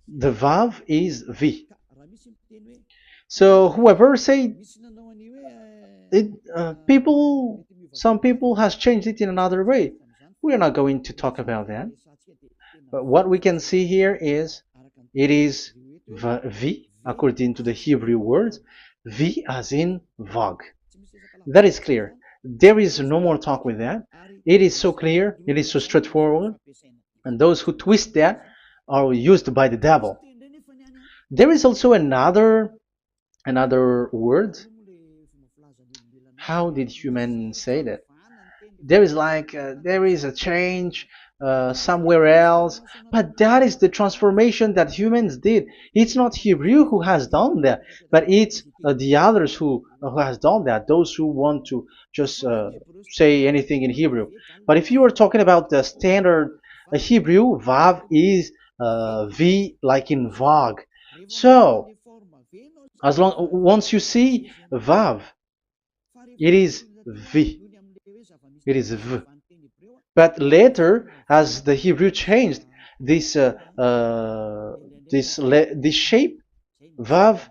The Vav is V. So whoever say it, some people has changed it in another way. We are not going to talk about that. But what we can see here is it is V according to the Hebrew words, V as in Vag. That is clear. There is no more talk with that. It is so clear, it is so straightforward, and those who twist that are used by the devil. There is also another word. How did humans say that? There is there is a change somewhere else, but that is the transformation that humans did. It's not Hebrew who has done that, but it's the others who has done that. Those who want to just say anything in Hebrew. But if you are talking about the standard Hebrew, Vav is V like in Vag. So as long once you see Vav, it is V. It is V. But later, as the Hebrew changed, this this shape, Vav,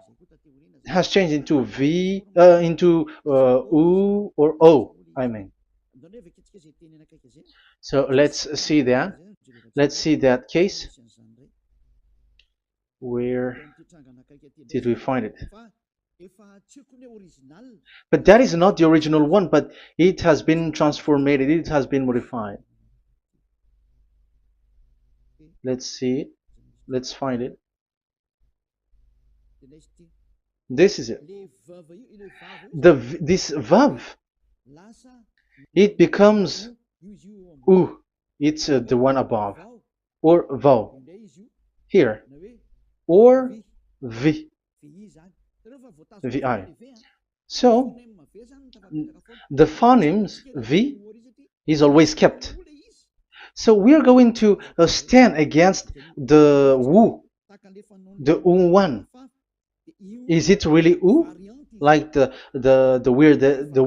has changed into V, into U or O. I mean. So let's see that. Let's see that case. Where did we find it? But that is not the original one, but it has been transformed, it has been modified. Let's see it. Let's find it. This is it. This Vav, it becomes U. It's the one above. Or Vav. Here. Or V. VI. So the phonemes V is always kept. So we are going to stand against the Wu, the U1. Is it really U? Like the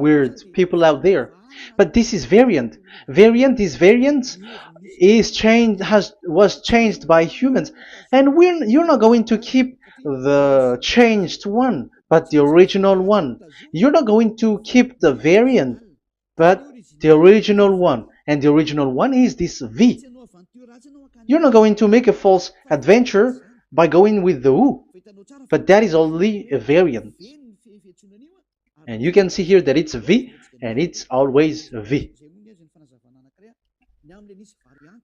weird people out there. But this is variant. This variant is changed was changed by humans, and you're not going to keep the changed one, but the original one. You're not going to keep the variant, but the original one, and the original one is this V. You're not going to make a false adventure by going with the U, but that is only a variant. And you can see here that it's V, and it's always V.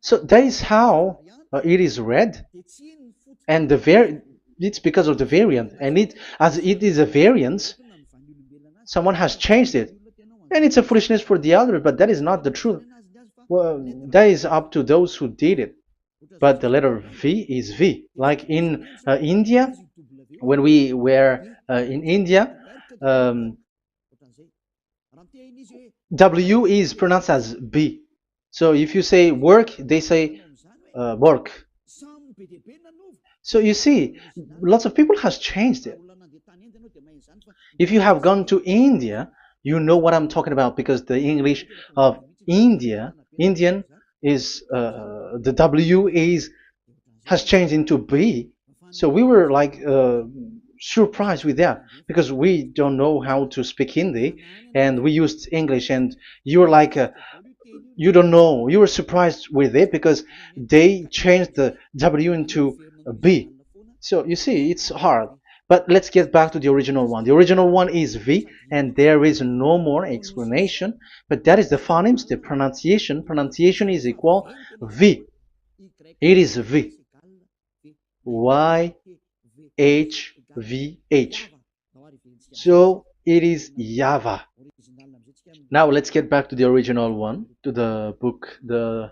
So that is how it is read, and it's because of the variant, and as it is a variance, someone has changed it, and it's a foolishness for the other, but that is not the truth. Well, that is up to those who did it. But the letter V is V. Like in India, when we were in India, W is pronounced as B. So if you say work, they say work. So you see, lots of people has changed it. If you have gone to India, you know what I'm talking about, because the English of Indian is the W has changed into B. So we were like surprised with that, because we don't know how to speak Hindi, and we used English, and you were like you don't know, you were surprised with it because they changed the W into a B. So you see, it's hard. But let's get back to the original one. The original one is V, and there is no more explanation, but that is the phonemes, the pronunciation. Pronunciation is equal V. It is V. Y H V H. So it is YAHVAH. Now let's get back to the original one, to the book, the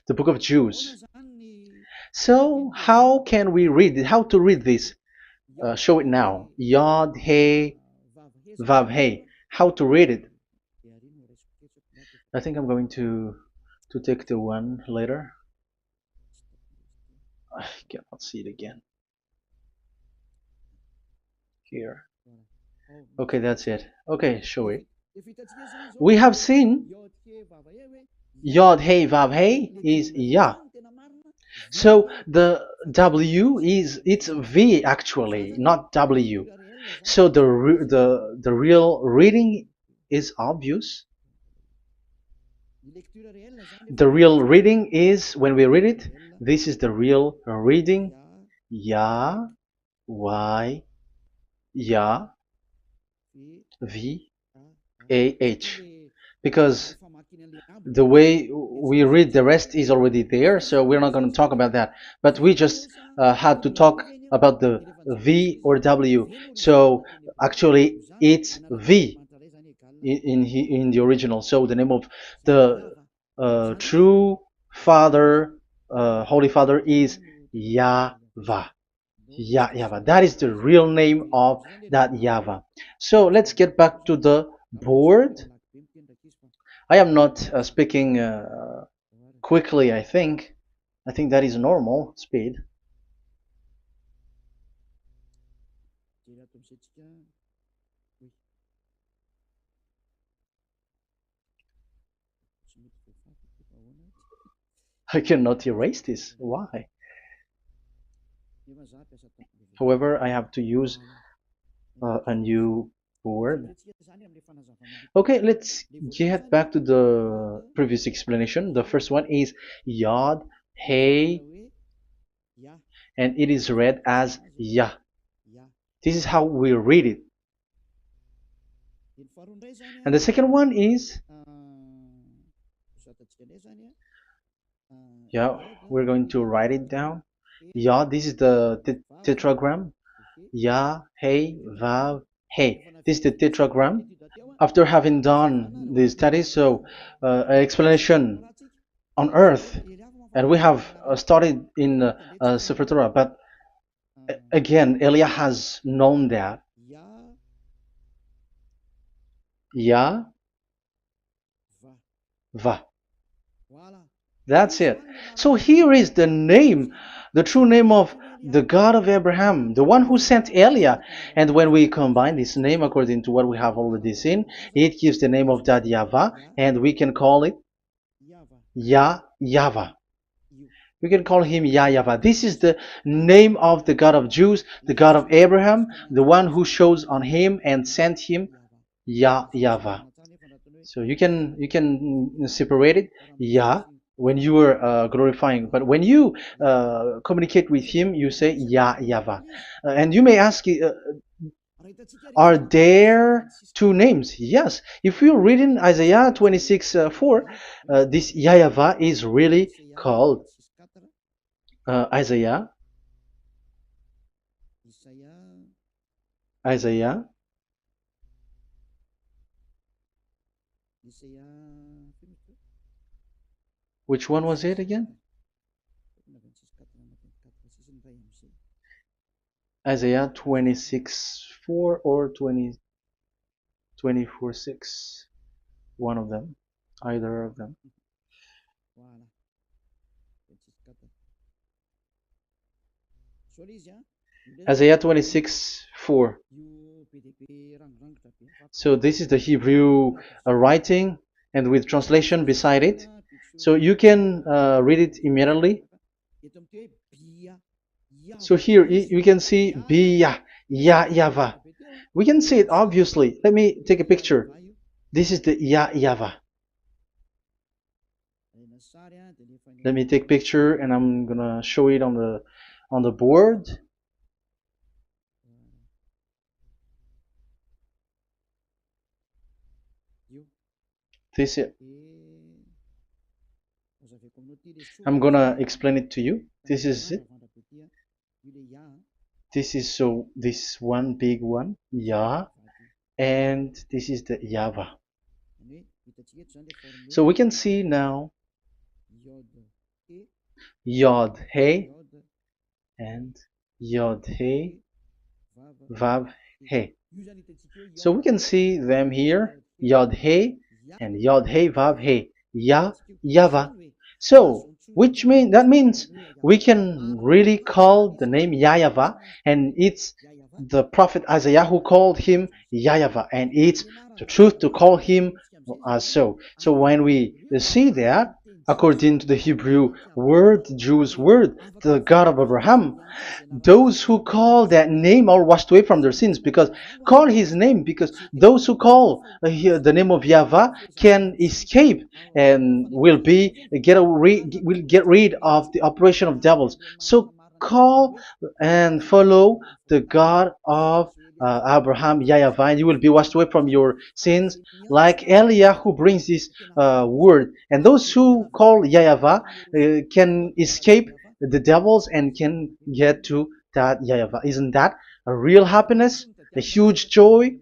book of Jews. So how can we read it? How to read this? Show it now. Yod He Vav He. How to read it? I think I'm going to take the one later. I cannot see it again. Here. Okay, that's it. Okay, show it. We have seen Yod He Vav He is Yah. So the W is it's V actually, not W. So the real reading is obvious. The real reading is when we read it. This is the real reading. Ya, Y, Ya, V, A, H. Because the way we read the rest is already there, so we're not going to talk about that. But we just had to talk about the V or W. So actually, it's V in the original. So the name of the true Father, Holy Father, is YAHVAH. YAHVAH. That is the real name of that YAHVAH. So let's get back to the board. I am not speaking quickly, I think. I think that is normal speed. I cannot erase this. Why? However, I have to use a new board. Okay, let's get back to the previous explanation. The first one is Yod, Hey, and it is read as Yah. This is how we read it. And the second one is, yeah, we're going to write it down. Yod, this is the tetragram. Yah, Hey, Vav, Hey. This is the tetragram. After having done the study, so an explanation on earth, and we have started in Sefer Torah, but again, Elia has known that Yah, Va. That's it. So here is the name, the true name of the God of Abraham, the one who sent Elia. And when we combine this name according to what we have already seen, it gives the name of that YAHVAH, and we can call it YAHVAH. We can call him YAHVAH. This is the name of the God of Jews, the God of Abraham, the one who shows on him and sent him, YAHVAH. So you can separate it, Yah, when you are glorifying, but when you communicate with him, you say YAHVAH. And you may ask, are there two names? Yes. If you read in Isaiah 26:4, this YAHVAH is really called Isaiah 26:4. Which one was it again? Isaiah 26:4 or 24:6. One of them. Either of them. Isaiah 26:4. So this is the Hebrew writing, and with translation beside it. So you can read it immediately. So here you can see Biyah, YAHVAH. We can see it obviously. Let me take a picture. This is the YAHVAH. Let me take picture, and I'm gonna show it on the board. This is it. I'm gonna explain it to you. This is it. This is this one big one, Yah, and this is the YAHVAH. So we can see now Yod He and Yod He Vav He. So we can see them here, Yod He and Yod He Vav He, YAHVAH. So that means we can really call the name YAHVAH, and it's the prophet Isaiah who called him YAHVAH, and it's the truth to call him as so. So when we see that, according to the Hebrew word, Jewish word, the God of Abraham. Those who call that name are washed away from their sins, because call his name, because those who call the name of Yahweh can escape and will get rid of the operation of devils. So call and follow the God of Abraham, Yahweh, and you will be washed away from your sins, like Eliah who brings this word. And those who call Yahweh can escape the devils and can get to that Yahweh. Isn't that a real happiness, a huge joy?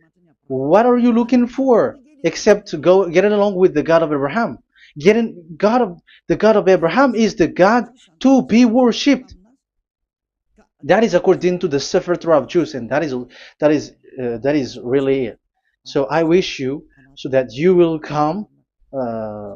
What are you looking for except to go getting along with the God of Abraham? The God of Abraham is the God to be worshipped. That is according to the Sefer Torah of Jews, and that is really it. So I wish you so that you will uh,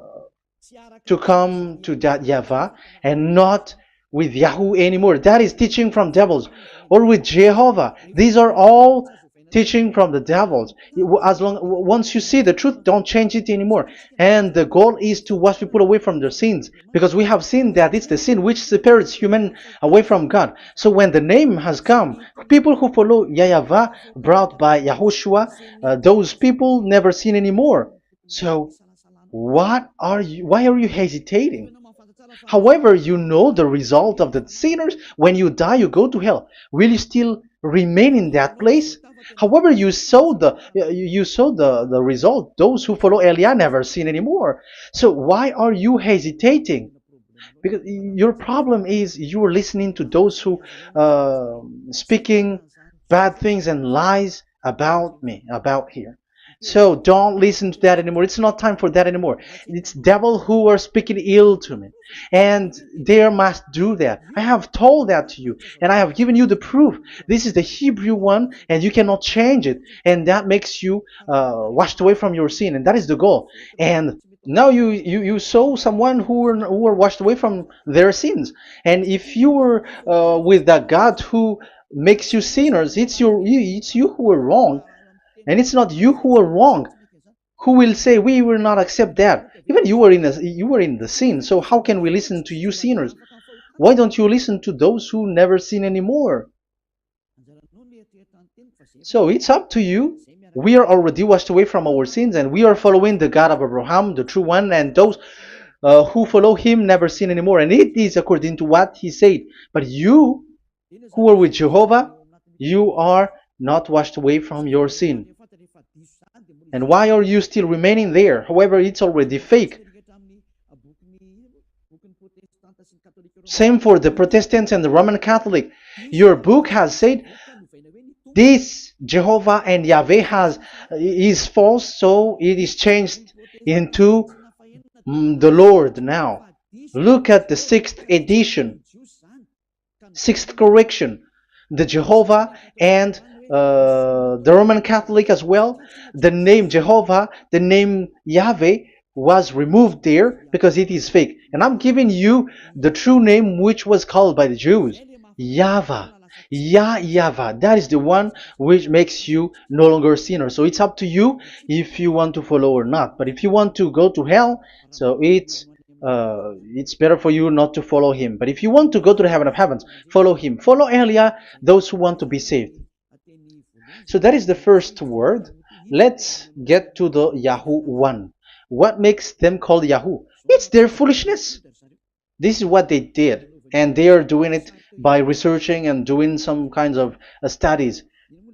come to that Yahweh and not with Yahoo anymore. That is teaching from devils, or with Jehovah. These are all teaching from the devils. Once you see the truth, don't change it anymore. And the goal is to wash people away from their sins, because we have seen that it's the sin which separates human away from God. So when the name has come, people who follow Yahweh brought by Yahushua, those people never sin anymore. So why are you hesitating? However, you know the result of the sinners. When you die, you go to hell. Will you still remain in that place? However, you saw the result. Those who follow Eliah never sin anymore. So why are you hesitating? Because your problem is you are listening to those who speaking bad things and lies about me, about here. So don't listen to that anymore. It's not time for that anymore. It's devil who are speaking ill to me, and they must do that. I have told that to you, and I have given you the proof. This is the Hebrew one, and you cannot change it, and that makes you washed away from your sin, and that is the goal. And now you saw someone who were washed away from their sins, and if you were with that God who makes you sinners, it's you who are wrong, and it's not you who are wrong. Who will say we will not accept that? Even you were in the sin, so how can we listen to you sinners? Why don't you listen to those who never sin anymore? So it's up to you. We are already washed away from our sins, and we are following the God of Abraham, the true one, and those who follow him never sin anymore. And it is according to what he said. But you who are with Jehovah, you are not washed away from your sin. And why are you still remaining there? However, it's already fake. Same for the Protestants and the Roman Catholic. Your book has said this Jehovah and Yahweh is false, so it is changed into the Lord now. Look at the sixth edition, sixth correction. The Jehovah and the Roman Catholic as well. The name Jehovah, the name Yahweh was removed there because it is fake. And I'm giving you the true name which was called by the Jews, YAHVAH. Yahvah. That is the one which makes you no longer a sinner. So it's up to you if you want to follow or not. But if you want to go to hell, so it's better for you not to follow him. But if you want to go to the heaven of heavens, follow him. Follow Eliah, those who want to be saved. So that is the first word. Let's get to the Yahoo one. What makes them called Yahoo? It's their foolishness. This is what they did, and they are doing it by researching and doing some kinds of studies.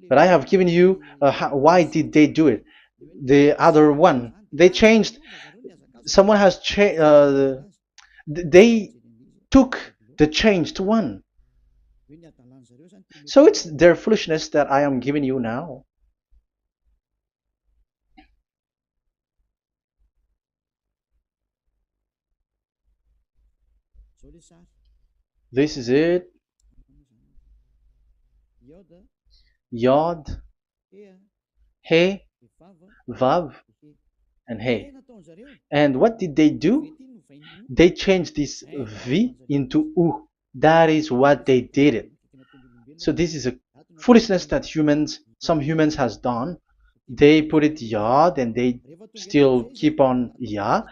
But I have given you why did they do it. The other one, they changed. Someone has changed. They took the changed one. So it's their foolishness that I am giving you now. This is it. Yod, He, Vav, and He. And what did they do? They changed this V into U. That is what they did it. So this is a foolishness that some humans has done. They put it Yod and they still keep on Yah.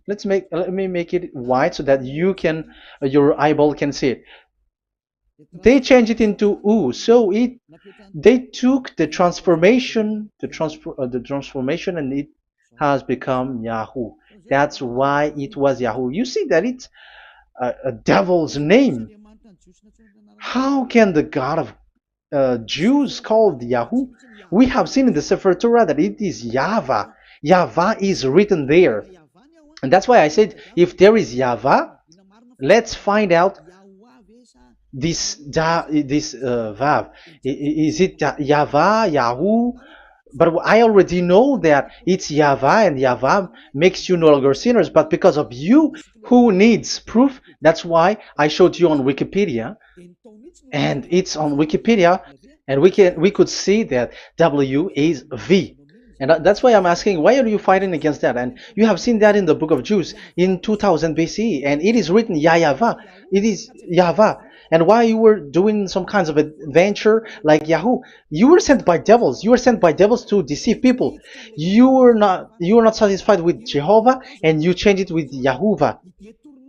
Let me make it white so that you can your eyeball can see it. They changed it into U. So it they took the transformation, and it has become Yahoo. That's why it was Yahoo. You see that it's a devil's name. How can the God of Jews called Yahoo? We have seen in the Sefer Torah that it is YAHVAH. YAHVAH is written there. And that's why I said if there is YAHVAH, let's find out this Vav. Is it YAHVAH, Yahoo? But I already know that it's YAHVAH, and YAHVAH makes you no longer sinners. But because of you who needs proof, that's why I showed you on Wikipedia, and it's on Wikipedia, and we could see that W is V. And that's why I'm asking, why are you fighting against that? And you have seen that in the book of Jude in 2000 BCE, and it is written YAHVAH. It is YAHVAH. And why you were doing some kinds of adventure like Yahoo? You were sent by devils. You were sent by devils to deceive people. You were not satisfied with Jehovah, and you changed it with Yahuwah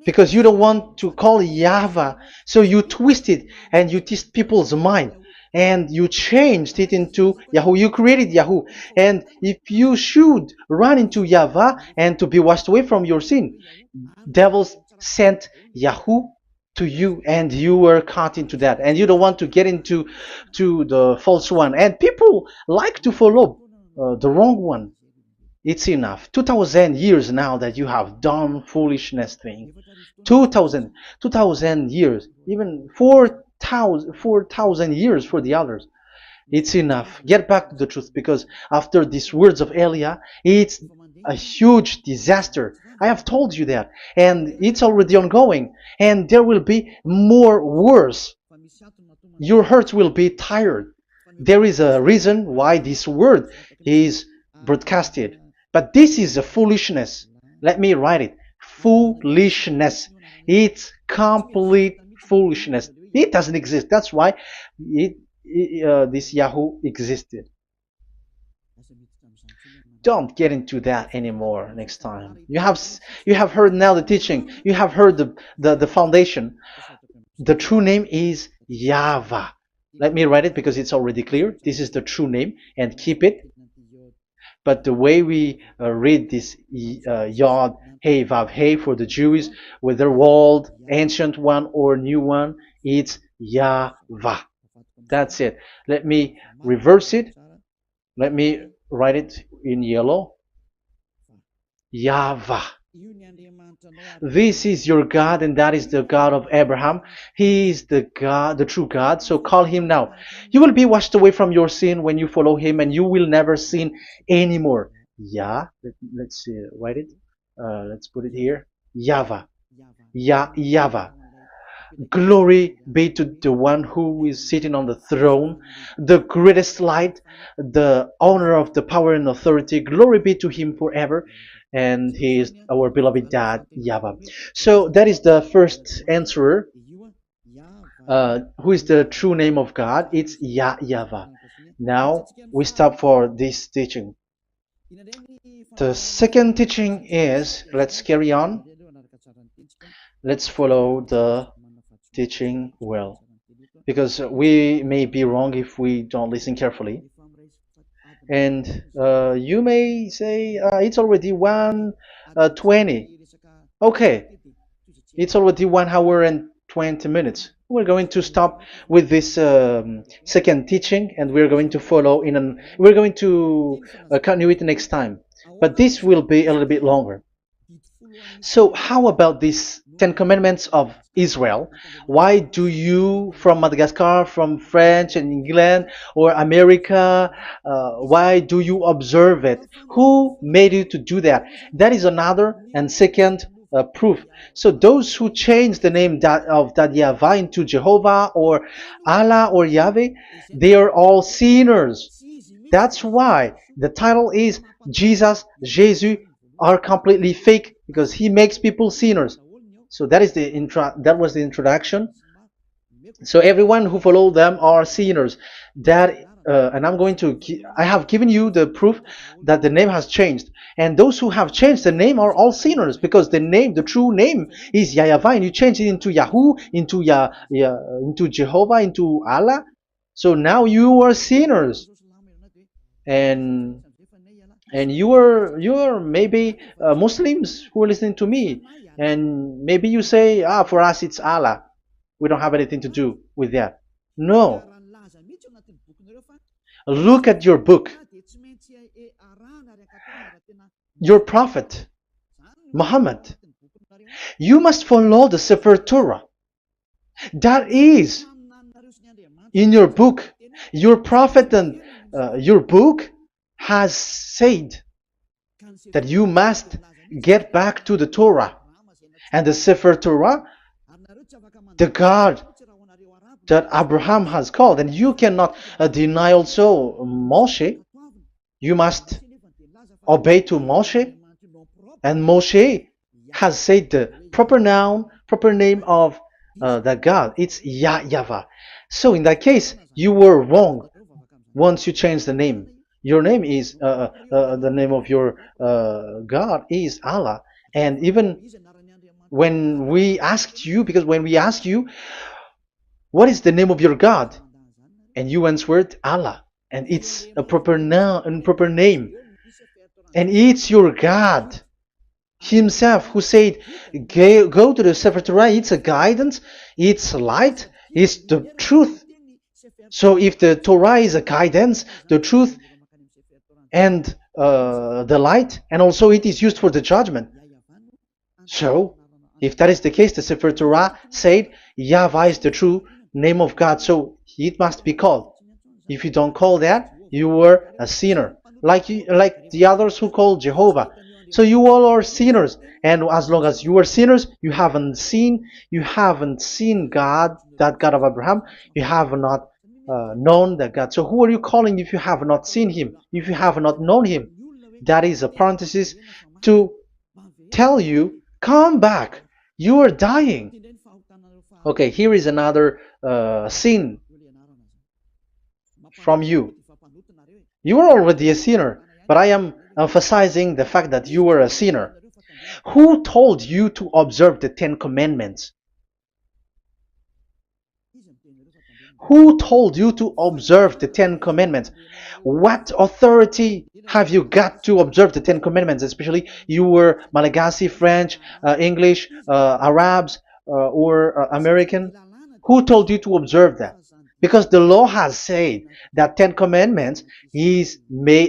because you don't want to call Yahweh. So you twist it and you twist people's mind, and you changed it into Yahoo. You created Yahoo. And if you should run into Yahweh and to be washed away from your sin, devils sent Yahoo to you, and you were caught into that, and you don't want to get into the false one. And people like to follow the wrong one. It's enough. 2000 years now that you have done foolishness thing. 2000 years, even 4,000 years for the others. It's enough. Get back to the truth, because after these words of Elia, it's a huge disaster. I have told you that, and it's already ongoing, and there will be more worse. Your heart will be tired. There is a reason why this word is broadcasted. But this is a foolishness. Let me write it. Foolishness. It's complete foolishness. It doesn't exist. That's why this Yahoo existed. Don't get into that anymore next time. You have heard now the teaching. You have heard the foundation. The true name is YAHVAH. Let me write it because it's already clear. This is the true name, and keep it. But the way we read this Yod, Hey, Vav, Hey for the Jews, whether old, ancient one or new one, it's YAHVAH. That's it. Let me reverse it. Let me write it in yellow. YAHVAH. This is your God, and that is the God of Abraham. He is the God, the true God. So call him now. You will be washed away from your sin when you follow him, and you will never sin anymore. Let's write it. Let's put it here. YAHVAH. YAHVAH. Glory be to the one who is sitting on the throne, the greatest light, the owner of the power and authority. Glory be to him forever. And he is our beloved dad, YAHVAH. So that is the first answer. Who is the true name of God? It's YAHVAH. Now we stop for this teaching. The second teaching is, let's carry on. Let's follow the teaching well, because we may be wrong if we don't listen carefully. And you may say it's already 1:20. Okay, it's already 1 hour and 20 minutes. We're going to stop with this second teaching, and we're going to follow we're going to continue it next time. But this will be a little bit longer. So how about these 10 commandments of Israel? Why do you from Madagascar, from France and England or America, why do you observe it? Who made you to do that? That is another and second proof. So those who change the name of that Yahvah into Jehovah or Allah or Yahweh, they are all sinners. That's why the title is Jesus are completely fake, because he makes people sinners. So that was the introduction. So everyone who follow them are sinners. And I have given you the proof that the name has changed. And those who have changed the name are all sinners, because the name, the true name, is YAHVAH, and you change it into Yahoo, into into Jehovah, into Allah. So now you are sinners, and you are maybe Muslims who are listening to me, and maybe you say, for us it's Allah. We don't have anything to do with that. No, look at your book, your prophet Muhammad. You must follow the Sefer Torah. That is in your book. Your prophet and your book has said that you must get back to the Torah and the Sefer Torah, the God that Abraham has called. And you cannot deny also Moshe. You must obey to Moshe, and Moshe has said the proper noun, proper name of the God. It's YAHVAH. So in that case, you were wrong once you change the name. Your name is the name of your God is Allah. And even when we asked you, because when we asked you, what is the name of your God? And you answered Allah. And it's a proper noun and proper name. And it's your God Himself who said, go to the Sefer Torah. It's a guidance, it's light, it's the truth. So if the Torah is a guidance, the truth, and the light, and also it is used for the judgment. So if that is the case, the Sefer Torah said YAHVAH is the true name of God, so it must be called. If you don't call that, you were a sinner, like the others who call Jehovah. So you all are sinners, and as long as you are sinners, you haven't seen God, that God of Abraham. You have not known that God. So who are you calling if you have not seen Him? If you have not known Him? That is a parenthesis to tell you, come back. You are dying. Okay, here is another sin from you. You are already a sinner, but I am emphasizing the fact that you were a sinner. Who told you to observe the 10 Commandments? Who told you to observe the 10 Commandments? What authority have you got to observe the 10 Commandments? Especially you were Malagasy, French, English, Arabs, or American. Who told you to observe that? Because the law has said that 10 Commandments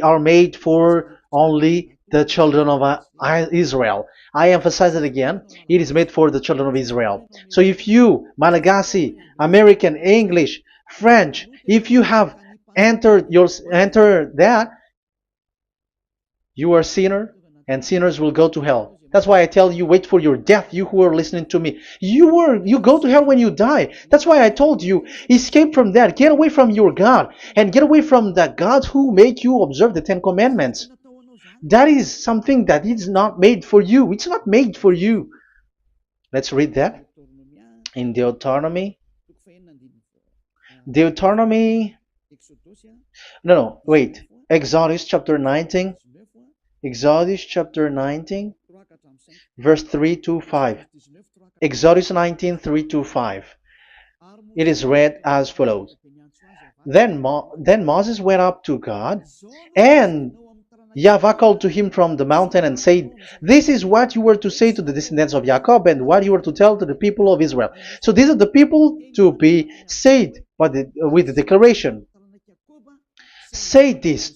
are made for only the children of Israel. I emphasize it again. It is made for the children of Israel. So if you, Malagasy, American, English, French, if you have entered that, you are a sinner, and sinners will go to hell. That's why I tell you, wait for your death, you who are listening to me. You go to hell when you die. That's why I told you, escape from that. Get away from your God, and get away from the gods who make you observe the 10 Commandments. That is something that is not made for you. It's not made for you. Let's read that in Deuteronomy. No, wait. Exodus chapter 19. Exodus chapter 19, verse 3 to 5. Exodus 19, 3 to 5. It is read as follows. Then Moses went up to God, and YAHVAH called to him from the mountain and said, this is what you were to say to the descendants of Jacob, and what you were to tell to the people of Israel. So these are the people to be saved with the declaration. Say this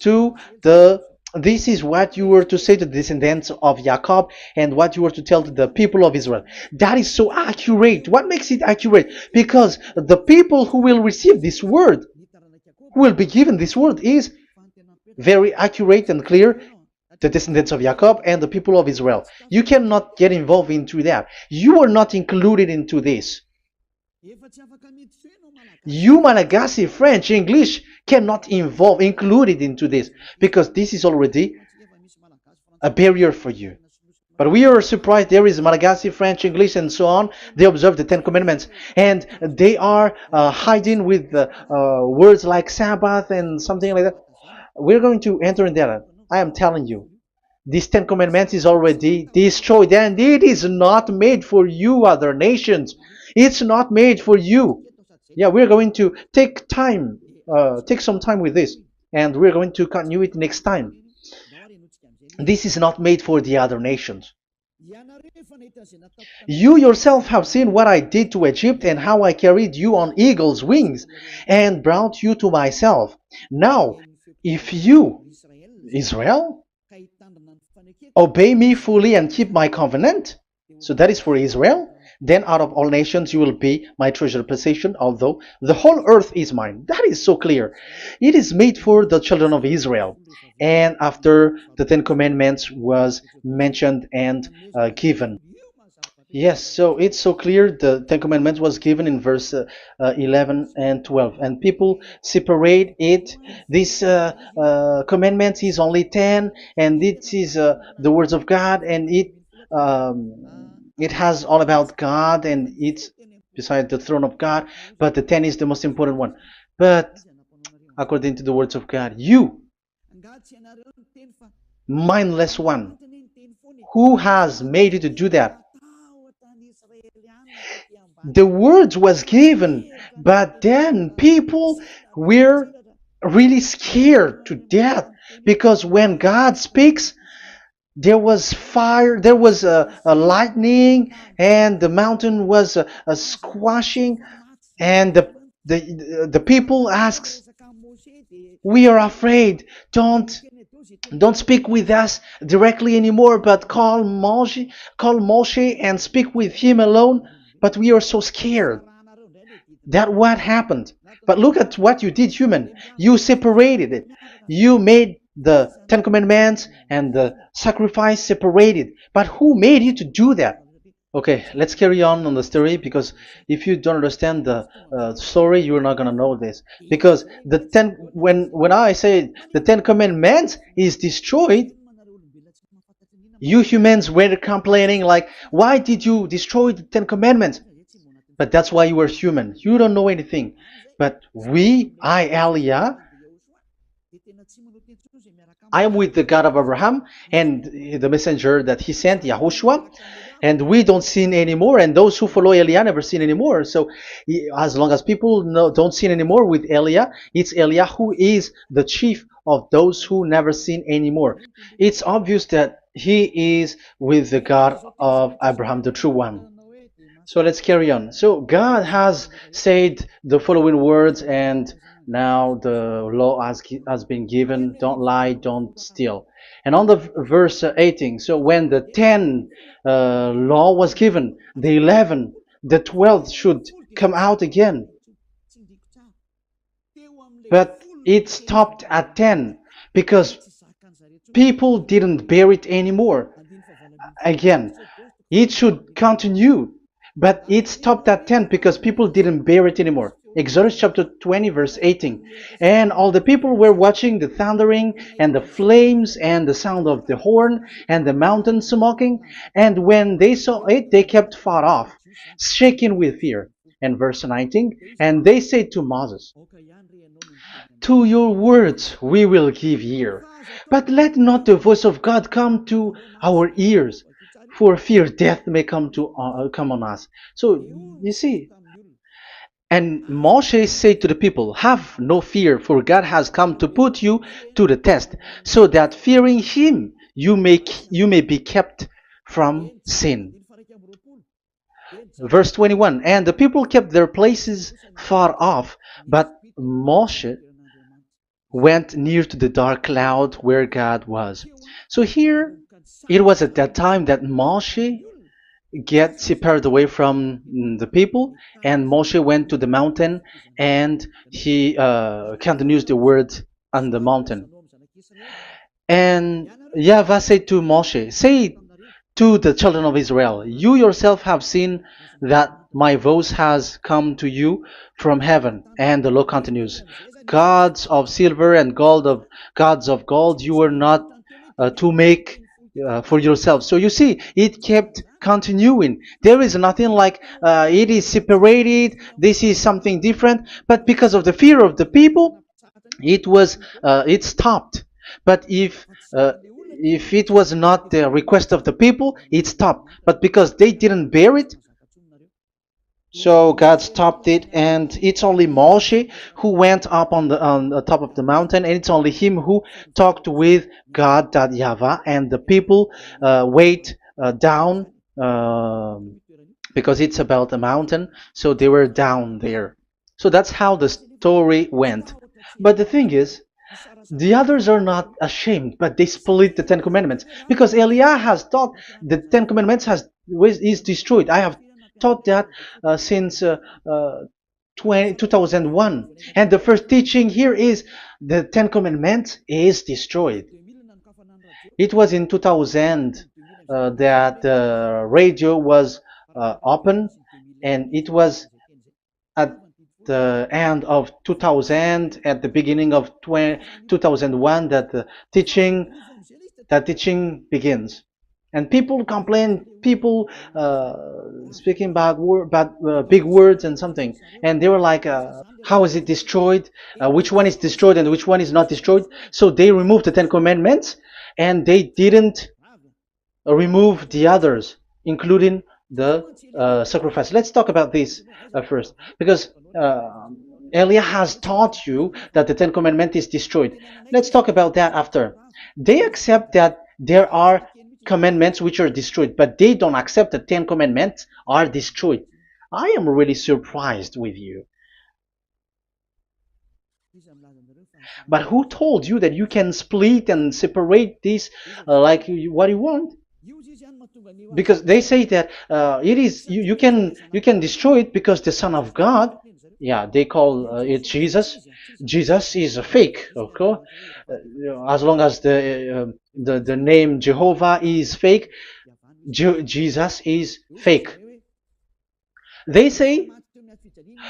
this is what you were to say to the descendants of Jacob, and what you were to tell to the people of Israel. That is so accurate. What makes it accurate? Because the people who will receive this word, who will be given this word, is very accurate and clear. The descendants of Jacob and the people of Israel. You cannot get involved into that. You are not included into this. You, Malagasy, French, English, cannot included into this, because this is already a barrier for you. But we are surprised there is Malagasy, French, English, and so on. They observe the 10 Commandments, and they are hiding with words like Sabbath and something like that. We're going to enter in that. I am telling you, These Ten Commandments is already destroyed, and it is not made for you, other nations. It's not made for you. Yeah, we're going to take some time with this, and we're going to continue it next time. This is not made for the other nations. You yourself have seen what I did to Egypt and how I carried you on eagle's wings and brought you to myself. Now, if you, Israel, obey me fully and keep my covenant, so that is for Israel, then out of all nations you will be my treasured possession, although the whole earth is mine. That is so clear. It is made for the children of Israel. And after the Ten Commandments was mentioned and given. Yes, so it's so clear. The Ten Commandments was given in verse 11 and 12, and people separate it. This commandment is only 10, and it is the words of God, and it has all about God, and it's beside the throne of God. But the 10 is the most important one. But according to the words of God, you, mindless one, who has made you to do that? The words was given, but then people were really scared to death, because when God speaks, there was fire, there was a lightning, and the mountain was a squashing, and the people asks, we are afraid. Don't speak with us directly anymore, but call Moshe and speak with him alone. But we are so scared. That what happened. But look at what you did, human. You separated it. You made the Ten Commandments and the sacrifice separated. But who made you to do that? Okay, let's carry on the story, because if you don't understand the story, you're not gonna know this. Because when I say the Ten Commandments is destroyed, you humans were complaining like, why did you destroy the Ten Commandments? But that's why you were human. You don't know anything. But Elia, I am with the God of Abraham and the messenger that he sent, YAHOSHUAH, and we don't sin anymore, and those who follow Elia never sin anymore. So as long as people don't sin anymore with Elia, it's Elia who is the chief of those who never sin anymore. It's obvious that he is with the God of Abraham, the true one. So let's carry on. So God has said the following words, and now the law has been given. Don't lie, don't steal. And on the verse 18, so when the 10 law was given, the 11, the 12th should come out again. But it stopped at 10 because people didn't bear it anymore. Again, it should continue, but it stopped at 10 because people didn't bear it anymore. Exodus chapter 20 verse 18. And all the people were watching the thundering and the flames and the sound of the horn and the mountain smoking. And when they saw it, they kept far off, shaking with fear. And verse 19. And they said to Moses, to your words we will give ear, but let not the voice of God come to our ears, for fear death may come on us. So you see, and Moshe said to the people, have no fear, for God has come to put you to the test, so that fearing him you may be kept from sin. Verse 21, and the people kept their places far off, but Moshe went near to the dark cloud where God was. So here, it was at that time that Moshe get separated away from the people, and Moshe went to the mountain, and he continues the word on the mountain. And YAHVAH said to Moshe, say to the children of Israel, you yourself have seen that my voice has come to you from heaven. And the law continues, gods of silver and gods of gold you were not to make for yourself. So you see, it kept continuing. There is nothing like it is separated, this is something different, but because of the fear of the people, it stopped. But if it was not the request of the people, it stopped. But because they didn't bear it, so God stopped it, and it's only Moshe who went up on the top of the mountain, and it's only him who talked with God, that YAHVAH, and the people wait down, because it's about a mountain, so they were down there. So that's how the story went. But the thing is, the others are not ashamed, but they split the Ten Commandments, because Eliah has taught the Ten Commandments is destroyed. I have taught that since 2001, and the first teaching here is the Ten Commandments is destroyed. It was in 2000 that the radio was open, and it was at the end of 2000, at the beginning of 2001, that the teaching begins. And people complain, people speaking bad big words and something, and they were like, how is it destroyed, which one is destroyed and which one is not destroyed. So they removed the Ten Commandments, and they didn't remove the others, including the sacrifice. Let's talk about this first, because Elia has taught you that the Ten Commandments is destroyed. Let's talk about that after. They accept that there are commandments which are destroyed, but they don't accept that 10 commandments are destroyed. I am really surprised with you. But who told you that you can split and separate this like what you want? Because they say that it is you can destroy it because the Son of God, yeah, they call it Jesus. Jesus is a fake, of course. As long as the name Jehovah is fake, Jesus is fake. They say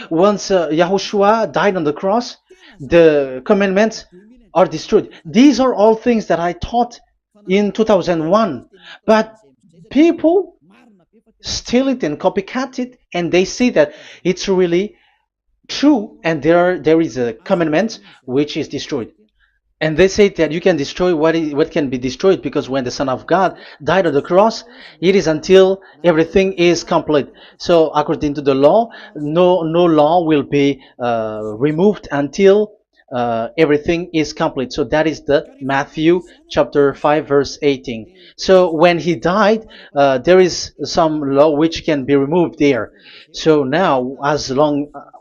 once Yahushua died on the cross, the commandments are destroyed. These are all things that I taught in 2001, but people steal it and copycat it, and they say that it's really true, and there is a commandment which is destroyed. And they say that you can destroy what can be destroyed, because when the Son of God died on the cross, it is until everything is complete. So according to the law, no law will be removed until everything is complete. So that is the Matthew chapter 5 verse 18. So when he died, there is some law which can be removed there. So now,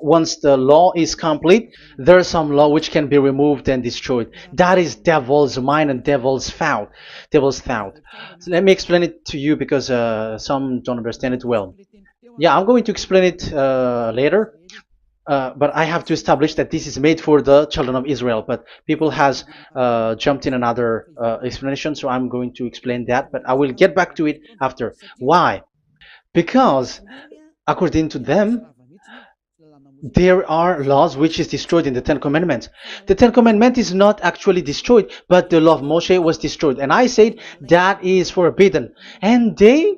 once the law is complete, there is some law which can be removed and destroyed. That is devil's mind and devil's thought. So let me explain it to you, because some don't understand it well. Yeah, I'm going to explain it later. But I have to establish that this is made for the children of Israel. But people has jumped in another explanation, so I'm going to explain that. But I will get back to it after. Why? Because according to them, there are laws which is destroyed in the Ten Commandments. The Ten Commandment is not actually destroyed, but the law of Moshe was destroyed. And I said that is forbidden. And they,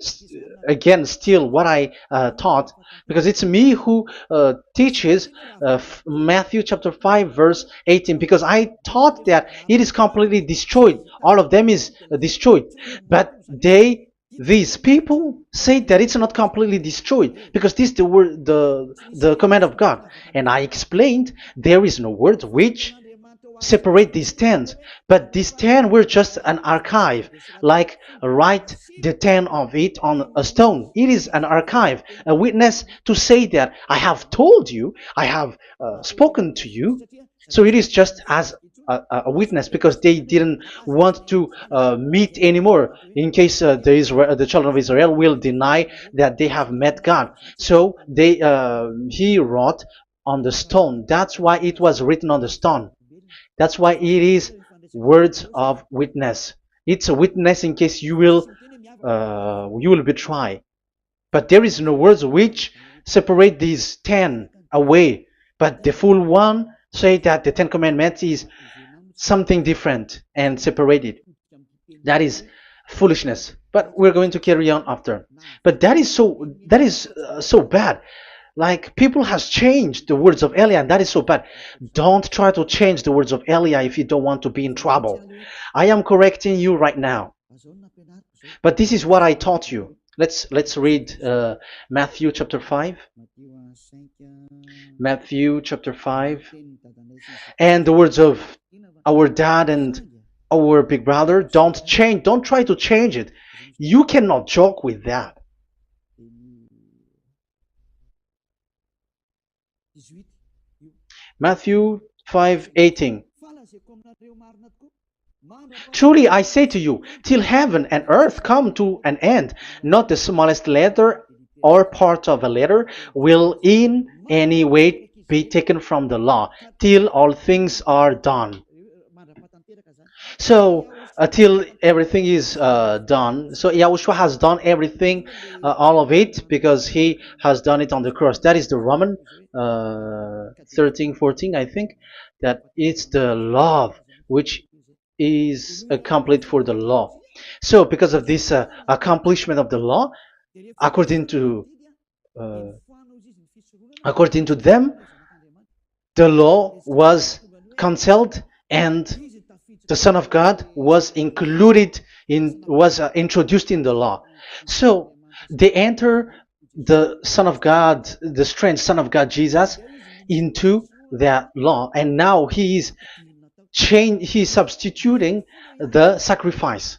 again, steal what I taught, because it's me who teaches Matthew chapter 5 verse 18, because I taught that it is completely destroyed. All of them is destroyed. But these people say that it's not completely destroyed, because this is the word, the command of God. And I explained there is no word which separate these 10, but these 10 were just an archive, like write the 10 of it on a stone. It is an archive, a witness to say that I have told you, I have spoken to you. So it is just as a witness, because they didn't want to meet anymore, in case the children of Israel will deny that they have met God. So he wrote on the stone. That's why it was written on the stone. That's why it is words of witness. It's a witness in case you will betray. But there is no words which separate these 10 away. But the full one say that the 10 commandments is something different and separated. That is foolishness. But we're going to carry on after. But that is so bad. Like people has changed the words of Elia, and that is so bad. Don't try to change the words of Elia if you don't want to be in trouble. I am correcting you right now. But this is what I taught you. Let's read Matthew chapter 5. Matthew chapter 5. And the words of our dad and our big brother, don't try to change it. You cannot joke with that. Matthew 5:18. Truly I say to you, till heaven and earth come to an end, not the smallest letter or part of a letter will in any way be taken from the law, till all things are done. So till everything is done, so Yahushua has done everything, all of it, because he has done it on the cross. That is the Roman 13:14, I think, that it's the love which is accomplished for the law. So because of this accomplishment of the law, according to uh, according to them, the law was cancelled and the Son of God was included in, was introduced in the law. So they enter the Son of God, the strange Son of God Jesus, into that law, and now he is he is substituting the sacrifice.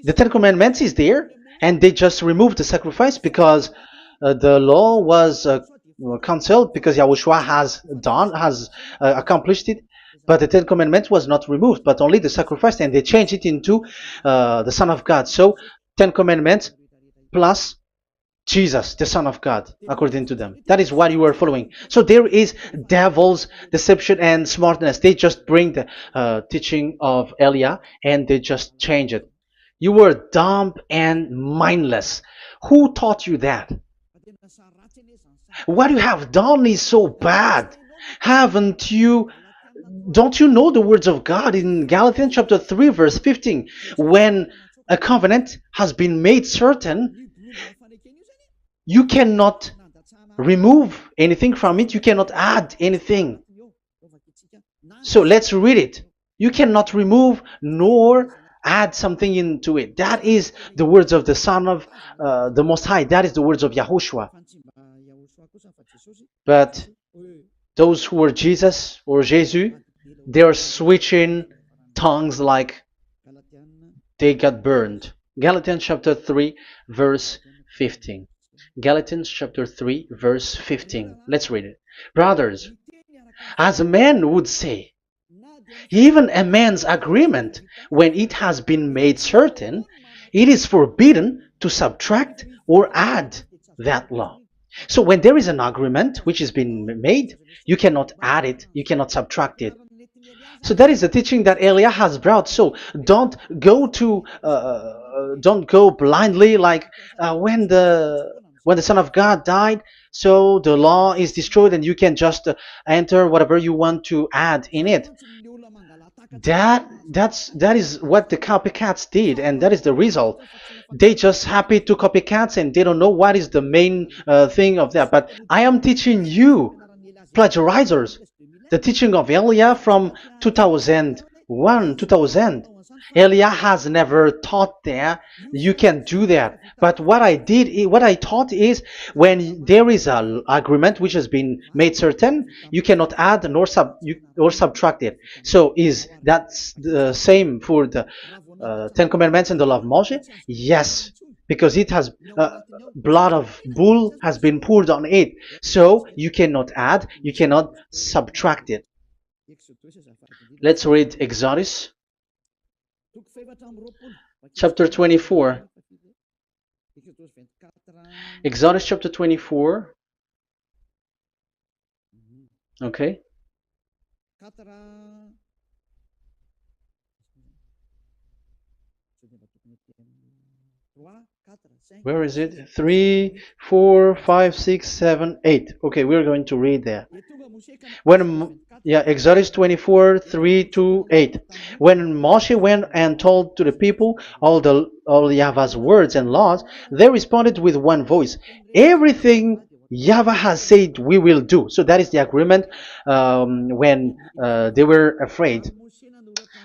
The Ten Commandments is there, and they just removed the sacrifice because the law was cancelled, because Yahushua has accomplished it. But the Ten Commandments was not removed, but only the sacrifice, and they changed it into the Son of God. So, Ten Commandments plus Jesus, the Son of God, according to them. That is what you are following. So there is devil's deception and smartness. They just bring the teaching of Elia and they just change it. You were dumb and mindless. Who taught you that? What you have done is so bad. Haven't you? Don't you know the words of God in Galatians chapter 3 verse 15? When a covenant has been made certain, you cannot remove anything from it. You cannot add anything. So let's read it. You cannot remove nor add something into it. That is the words of the Son of the Most High. That is the words of Yahushua. But those who were Jesus or Jesus, they are switching tongues like they got burned. Galatians chapter 3 verse 15. Galatians chapter 3 verse 15. Let's read it. Brothers, as a man would say, even a man's agreement, when it has been made certain, it is forbidden to subtract or add that law. So when there is an agreement which has been made, you cannot add it, you cannot subtract it. So that is the teaching that Elia has brought. So don't go blindly like when the Son of God died, so the law is destroyed and you can just enter whatever you want to add in it. That is what the copycats did, and that is the result. They just happy to copycats and they don't know what is the main thing of that. But I am teaching you, plagiarizers, the teaching of Elia from 2001, 2000. Elia has never taught that you can do that. But what I taught is, when there is an agreement which has been made certain, you cannot add nor subtract it. So is that the same for the Ten Commandments and the law of Moshe? Yes, because it has blood of bull has been poured on it. So you cannot add, you cannot subtract it. Let's read Exodus chapter 24. Exodus chapter 24. Okay. Where is it? 3, 4, 5, 6, 7, 8. Okay, we're going to read there. Exodus 24, 3 to 8. When Moshe went and told to the people all Yahvah's words and laws, they responded with one voice, "Everything Yahweh has said we will do. So that is the agreement when they were afraid.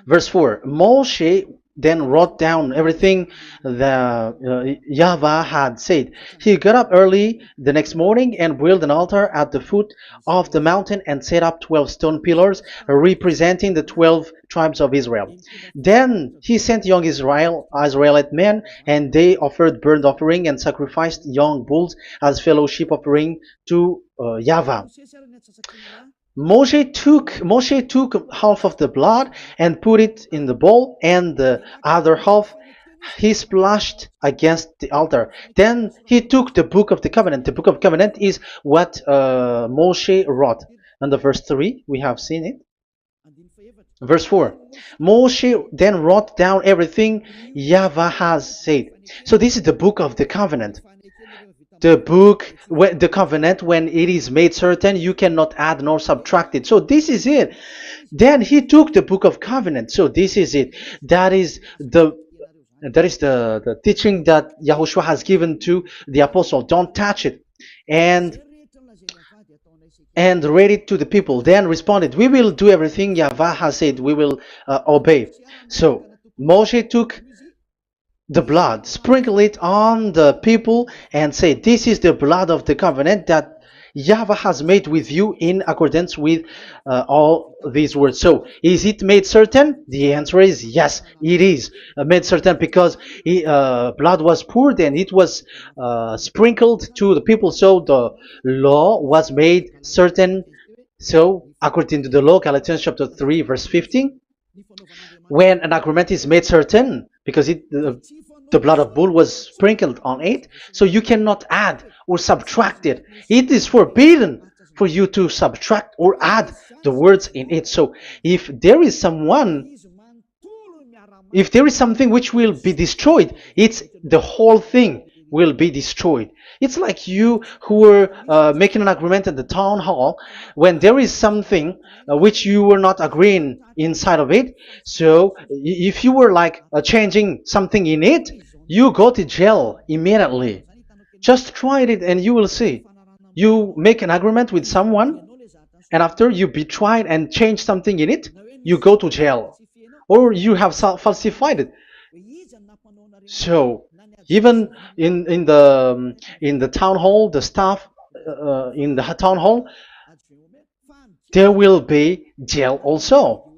Verse 4, Moshe then wrote down everything the Yahweh had said. He got up early the next morning and built an altar at the foot of the mountain and set up 12 stone pillars representing the 12 tribes of Israel. Then he sent young Israelite men, and they offered burnt offering and sacrificed young bulls as fellowship offering to Yahweh. Moshe took half of the blood and put it in the bowl, and the other half he splashed against the altar. Then he took the book of the covenant. The book of covenant is what Moshe wrote. And the verse 3, we have seen it. Verse 4, Moshe then wrote down everything Yahweh has said. So this is the book of the covenant. The covenant, when it is made certain, you cannot add nor subtract it. So this is it. Then he took the book of covenant. So this is it. That is the teaching that Yahushua has given to the apostle. Don't touch it. And read it to the people. Then responded, we will do everything Yahweh has said. We will obey. So Moshe took the blood, sprinkle it on the people, and say, this is the blood of the covenant that Yahweh has made with you in accordance with all these words. So, is it made certain? The answer is yes, it is made certain, because blood was poured and it was sprinkled to the people. So the law was made certain. So, according to the law, Galatians chapter 3, verse 15, when an agreement is made certain, because the blood of bull was sprinkled on it, so you cannot add or subtract it. It is forbidden for you to subtract or add the words in it. So if there is something which will be destroyed, it's the whole thing will be destroyed. It's like you who were making an agreement at the town hall, when there is something which you were not agreeing inside of it. So if you were like changing something in it, you go to jail immediately. Just try it and you will see. You make an agreement with someone, and after you betray it and change something in it, you go to jail, or you have falsified it. So even in the town hall, the staff in the town hall, there will be jail also.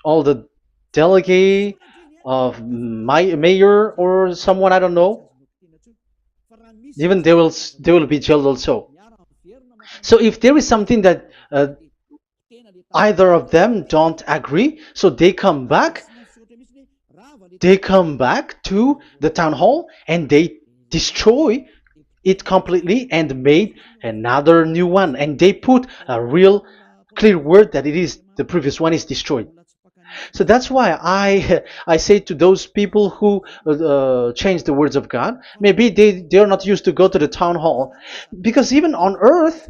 All the delegate of mayor or someone, I don't know, even they will be jailed also. So if there is something that either of them don't agree, so they come back to the town hall and they destroy it completely and made another new one, and they put a real clear word that it is the previous one is destroyed. So that's why I say to those people who change the words of God, maybe they are not used to go to the town hall, because even on earth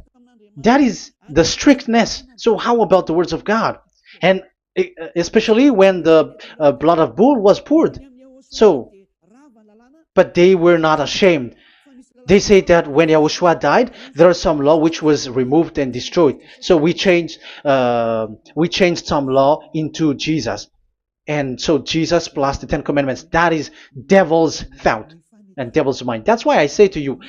that is the strictness. So how about the words of God? And especially when the blood of bull was poured. So, but they were not ashamed. They say that when Yahushua died, there is some law which was removed and destroyed. So we changed some law into Jesus, and so Jesus plus the 10 Commandments. That is devil's thought and devil's mind. That's why I say to you,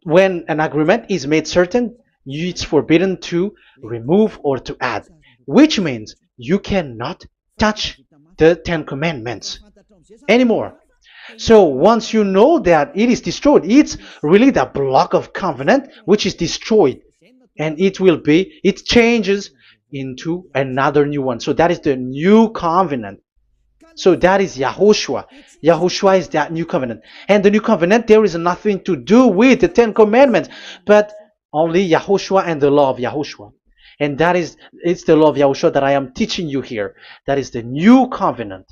when an agreement is made certain, it's forbidden to remove or to add, which means you cannot touch the 10 Commandments anymore. So once you know that it is destroyed, it's really the block of covenant which is destroyed, and it changes into another new one. So that is the new covenant. So that is Yahushua. Yahushua is that new covenant. And the new covenant, there is nothing to do with the 10 Commandments, but only Yahushua and the law of Yahushua. And it's the law of Yahushua that I am teaching you here. That is the new covenant.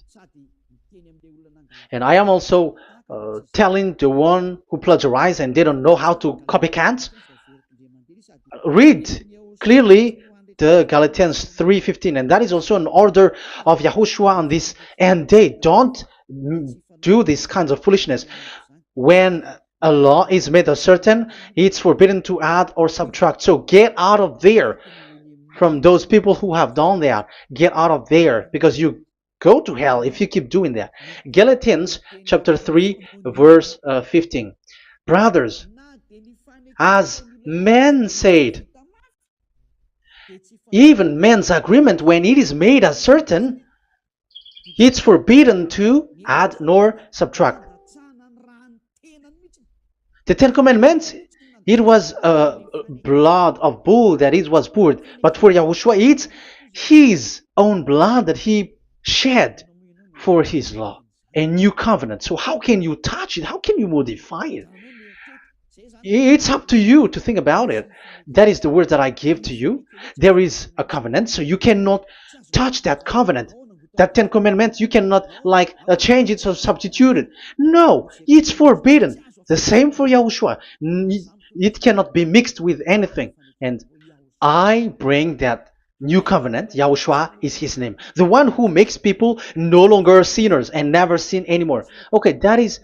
And I am also telling the one who plagiarize and they don't know how to copycat, read clearly the Galatians 3:15, and that is also an order of Yahushua on this. And they don't do these kinds of foolishness. When A law is made certain, it's forbidden to add or subtract. So get out of there from those people who have done that. Get out of there because you go to hell if you keep doing that. Galatians chapter 3 verse 15. Brothers, as men said, even men's agreement when it is made as certain, it's forbidden to add nor subtract. The Ten Commandments, it was blood of bull that it was poured. But for Yahushua, it's his own blood that he shed for his law. A new covenant. So how can you touch it? How can you modify it? It's up to you to think about it. That is the word that I give to you. There is a covenant, so you cannot touch that covenant. That Ten Commandments, you cannot like change it or substitute it. No, it's forbidden. The same for Yahushua. It cannot be mixed with anything. And I bring that new covenant. Yahushua is his name. The one who makes people no longer sinners and never sin anymore. Okay, that is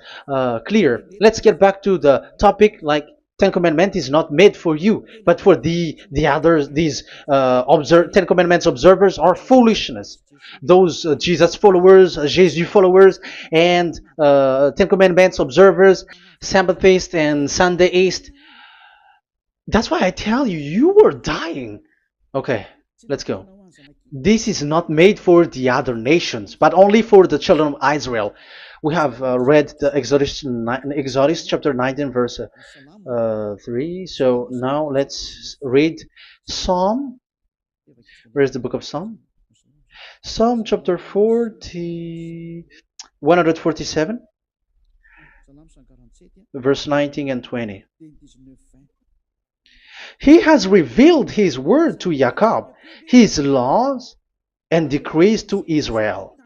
clear. Let's get back to the topic. Like Ten Commandments is not made for you, but for the others. These Ten Commandments observers are foolishness. Those Jesus followers, Jesus followers, and Ten Commandments observers, Sabbathists and Sundayist. That's why I tell you, you are dying. Okay, let's go. This is not made for the other nations, but only for the children of Israel. We have read the Exodus chapter 19, verse 3. So now let's read Psalm. Where is the book of Psalm? Psalm chapter 40, 147, verse 19 and 20. He has revealed his word to Jacob, his laws and decrees to Israel.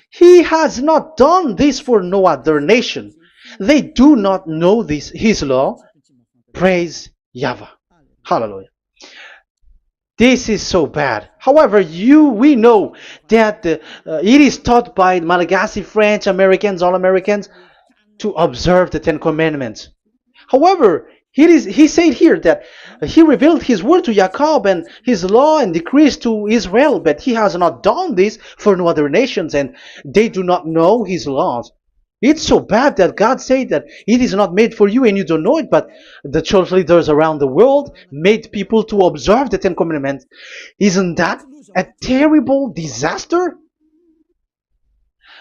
He has not done this for no other nation. They do not know this his law. Praise YAHVAH. Hallelujah. This is so bad. However, we know that it is taught by Malagasy, French, Americans, all Americans to observe the Ten Commandments. However, he said here that he revealed his word to Jacob and his law and decrees to Israel, but he has not done this for no other nations, and they do not know his laws. It's so bad that God said that it is not made for you and you don't know it, but the church leaders around the world made people to observe the Ten Commandments. Isn't that a terrible disaster?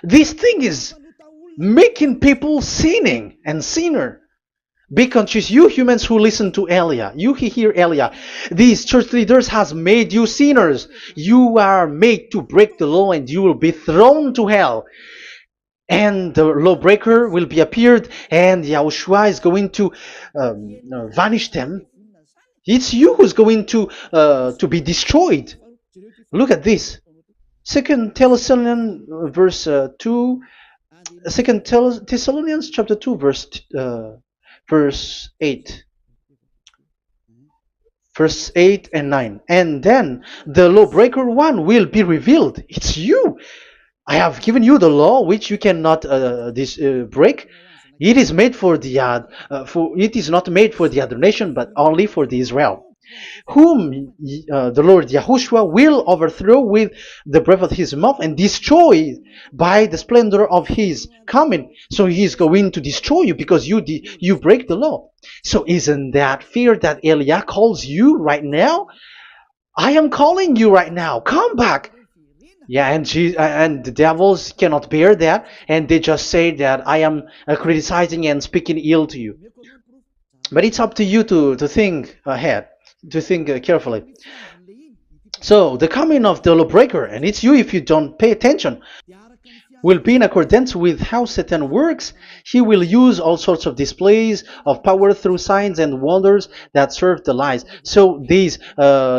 This thing is making people sinning and sinner. Be conscious, you humans who listen to Elia, you hear Elia, these church leaders has made you sinners. You are made to break the law and you will be thrown to hell. And the lawbreaker will be appeared and Yahushua is going to vanish them. It's you who's going to be destroyed. Look at this. Second Thessalonians verse 2. Second Thessalonians chapter 2 verse 8. Verse 8 and 9. And then the lawbreaker one will be revealed. It's you. I have given you the law which you cannot break. It is made for the it is not made for the other nation, but only for the Israel, whom the Lord Yahushua will overthrow with the breath of his mouth and destroy by the splendor of his coming. So he is going to destroy you because you break the law. So isn't that fear that Elia calls you right now? I am calling you right now. Come back. Yeah, and the devils cannot bear that, and they just say that I am criticizing and speaking ill to you. But it's up to you to think ahead, to think carefully. So the coming of the lawbreaker, and it's you if you don't pay attention, will be in accordance with how Satan works. He will use all sorts of displays of power through signs and wonders that serve the lies. So these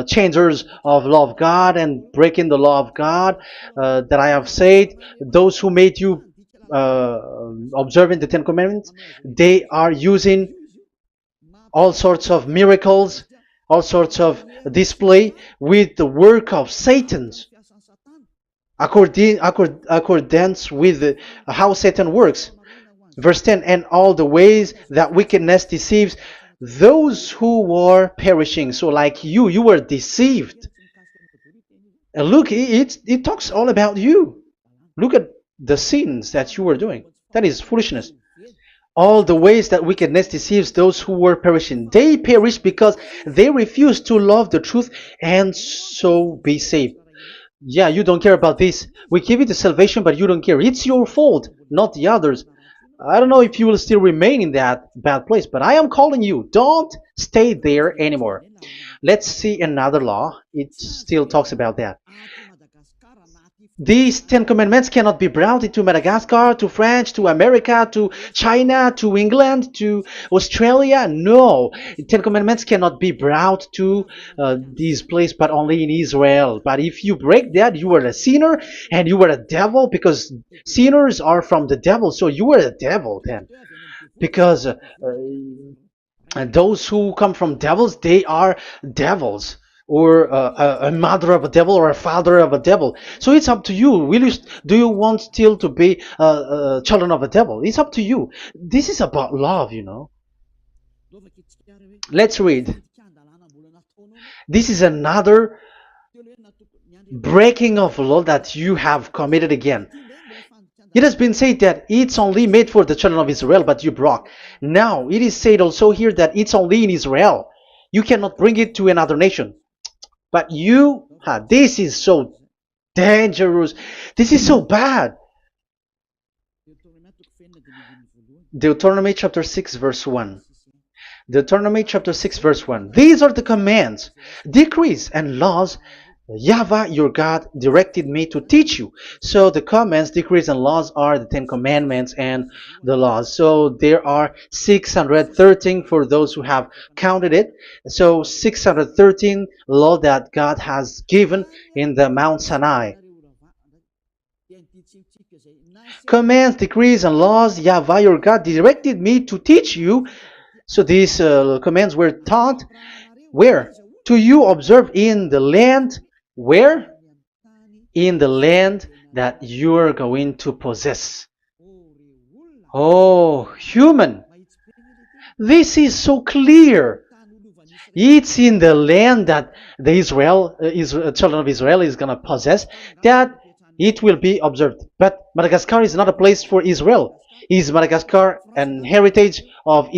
changers of law of God and breaking the law of God that I have said, those who made you observing the Ten Commandments, they are using all sorts of miracles, all sorts of display with the work of Satan's. Accordance with how Satan works. Verse 10, and all the ways that wickedness deceives those who were perishing. So like you were deceived. And look, it talks all about you. Look at the sins that you were doing. That is foolishness. All the ways that wickedness deceives those who were perishing. They perish because they refuse to love the truth and so be saved. Yeah, you don't care about this. We give you the salvation, but you don't care. It's your fault, not the others. I don't know if you will still remain in that bad place, but I am calling you. Don't stay there anymore. Let's see another law. It still talks about that. These Ten Commandments cannot be brought into Madagascar, to France, to America, to China, to England, to Australia. No, Ten Commandments cannot be brought to these places, but only in Israel. But if you break that, you are a sinner and you are a devil, because sinners are from the devil. So you are a devil then, because and those who come from devils, they are devils, or a mother of a devil, or a father of a devil. So it's up to you. Do you want still to be children of a devil? It's up to you. This is about love. Let's read. This is another breaking of law that you have committed again. It has been said that it's only made for the children of Israel, but you broke. Now, it is said also here that it's only in Israel. You cannot bring it to another nation. But this is so dangerous. This is so bad. Deuteronomy chapter 6 verse 1. Deuteronomy chapter 6 verse 1. These are the commands, decrees, and laws YAHVAH your God directed me to teach you. So the commands, decrees, and laws are the Ten Commandments and the laws. So there are 613 for those who have counted it. So 613 law that God has given in the Mount Sinai. Commands, decrees, and laws YAHVAH your God directed me to teach you. So these commands were taught where? To you observe in the land. Where? In the land that you are going to possess. Oh, human. This is so clear. It's in the land that the children of Israel is going to possess, that it will be observed. But Madagascar is not a place for Israel. Is Madagascar an heritage of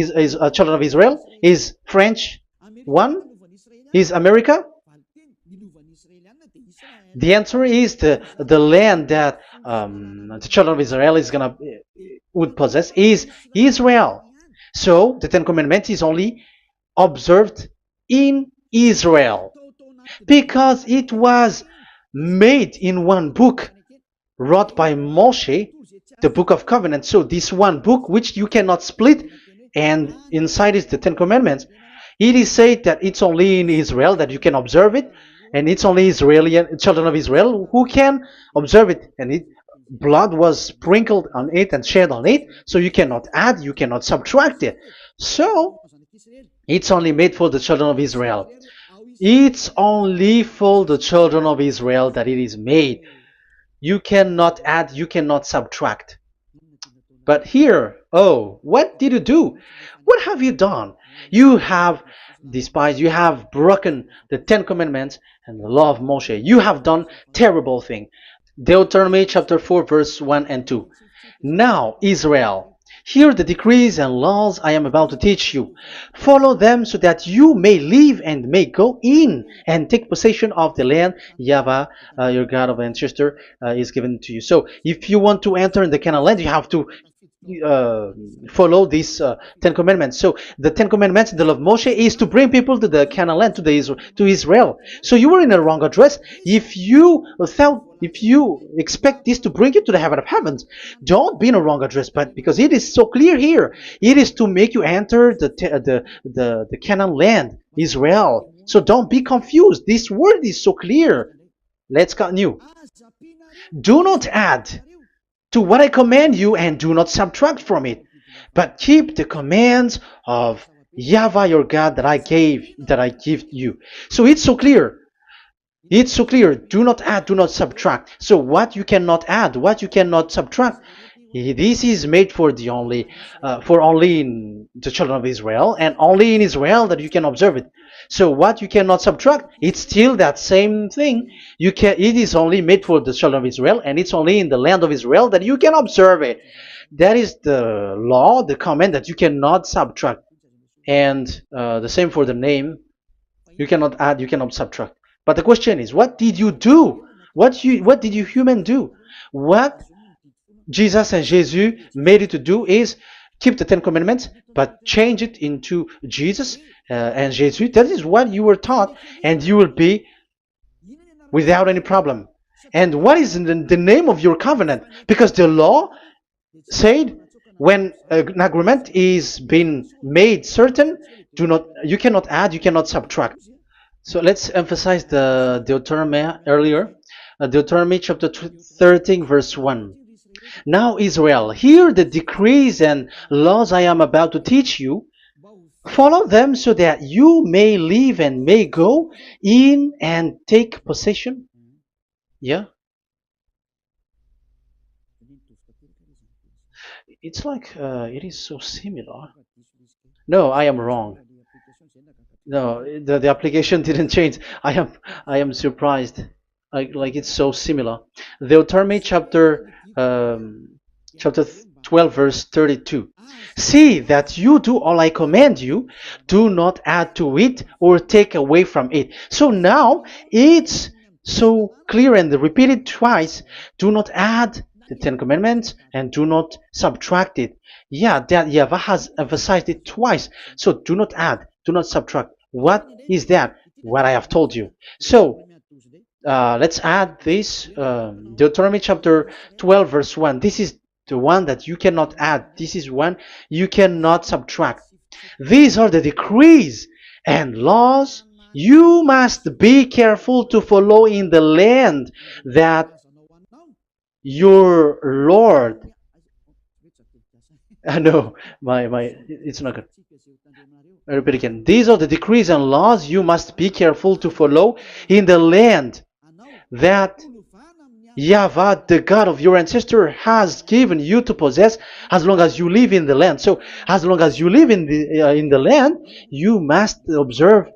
children of Israel? Is French one? Is America? The answer is the land that the children of Israel would possess is Israel. So the Ten Commandments is only observed in Israel, because it was made in one book wrote by Moshe, the Book of Covenant. So this one book, which you cannot split, and inside is the Ten Commandments. It is said that it's only in Israel that you can observe it, and it's only children of Israel who can observe it. And blood was sprinkled on it and shed on it, so you cannot add, you cannot subtract it. So it's only made for the children of Israel. It's only for the children of Israel that it is made. You cannot add, you cannot subtract. But here, what did you do? What have you done? You have despised, you have broken the Ten Commandments and the law of Moshe. You have done terrible thing. Deuteronomy chapter 4 verse 1 and 2. Now, Israel, hear the decrees and laws I am about to teach you. Follow them so that you may live and may go in and take possession of the land YAHVAH, your God of ancestor, is given to you. So if you want to enter in the Canaan land, you have to follow these Ten Commandments. So the Ten Commandments, the law of Moshe, is to bring people to the Canaan land, to Israel. So you were in the wrong address. If you expect this to bring you to the heaven of heavens, don't be in a wrong address. But because it is so clear here, it is to make you enter the Canaan land, Israel. So don't be confused. This word is so clear. Let's continue. Do not add to what I command you, and do not subtract from it, but keep the commands of YAHVAH your God that I give you. So it's so clear. It's so clear. Do not add, do not subtract. So what you cannot add, what you cannot subtract, This is made for the only for only in the children of Israel, and only in Israel that you can observe it. So what you cannot subtract, it's still that same thing. You can. It is only made for the children of Israel, and it's only in the land of Israel that you can observe it. That is the law, the command that you cannot subtract. And the same for the name. You cannot add, you cannot subtract. But the question is, what did you do? What did you human do? What Jesus and Jesus made you to do is keep the Ten Commandments, but change it into Jesus and Jesus. That is what you were taught, and you will be without any problem. And what is the name of your covenant? Because the law said when an agreement is being made certain, you cannot add, you cannot subtract. So let's emphasize the Deuteronomy earlier. Deuteronomy chapter 13 verse 1. Now Israel, hear the decrees and laws I am about to teach you. Follow them so that you may live and may go in and take possession. Yeah, it's like it is so similar. No, I am wrong. No, the application didn't change. I am surprised. Like it's so similar. Deuteronomy chapter 12 verse 32. See that you do all I command you. Do not add to it or take away from it. So now it's so clear and repeated twice. Do not add the Ten Commandments and do not subtract it. Yeah, that YAHVAH has emphasized it twice. So do not add, do not subtract. What is that? What I have told you. So let's add this Deuteronomy chapter 12 verse 1. This is the one that you cannot add. This is one you cannot subtract. These are the decrees and laws you must be careful to follow in the land that your Lord. No, it's not good. I repeat again. These are the decrees and laws you must be careful to follow in the land that YAHVAH, the God of your ancestor, has given you to possess as long as you live in the land. So, as long as you live in the land, you must observe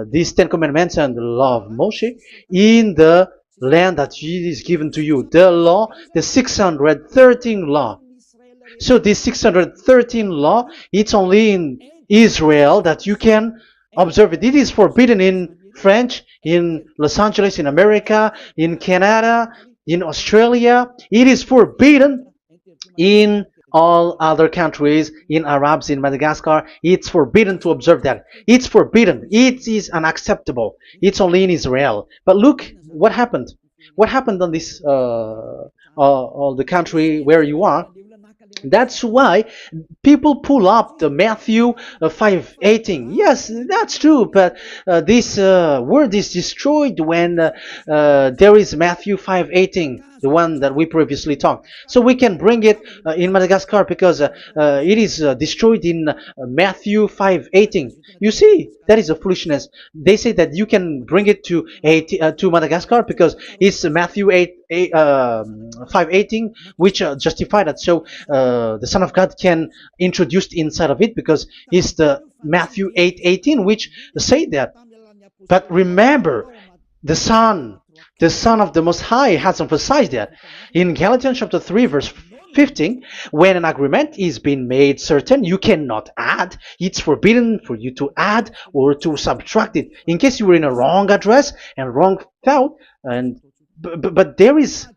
these Ten Commandments and the law of Moshe in the land that is given to you. The law, the 613 law. So this 613 law, it's only in Israel that you can observe it. It is forbidden in French, in Los Angeles, in America, in Canada, in Australia. It is forbidden in all other countries, in Arabs, in Madagascar. It's forbidden to observe that. It's forbidden. It is unacceptable. It's only in Israel. But look what happened. What happened on this the country where you are? That's why people pull up the Matthew 5:18. Yes, that's true, but this word is destroyed when there is Matthew 5:18, the one that we previously talked. So we can bring it in Madagascar because it is destroyed in Matthew 5:18. You see, that is a foolishness. They say that you can bring it to Madagascar because it's Matthew 5:18, which justify that. So the Son of God can introduce inside of it because it's the Matthew 8:18 which say that. But remember, the Son of the Most High has emphasized that in Galatians chapter 3 verse 15, when an agreement is being made certain, you cannot add. It's forbidden for you to add or to subtract it. In case you were in a wrong address and wrong thought, but there is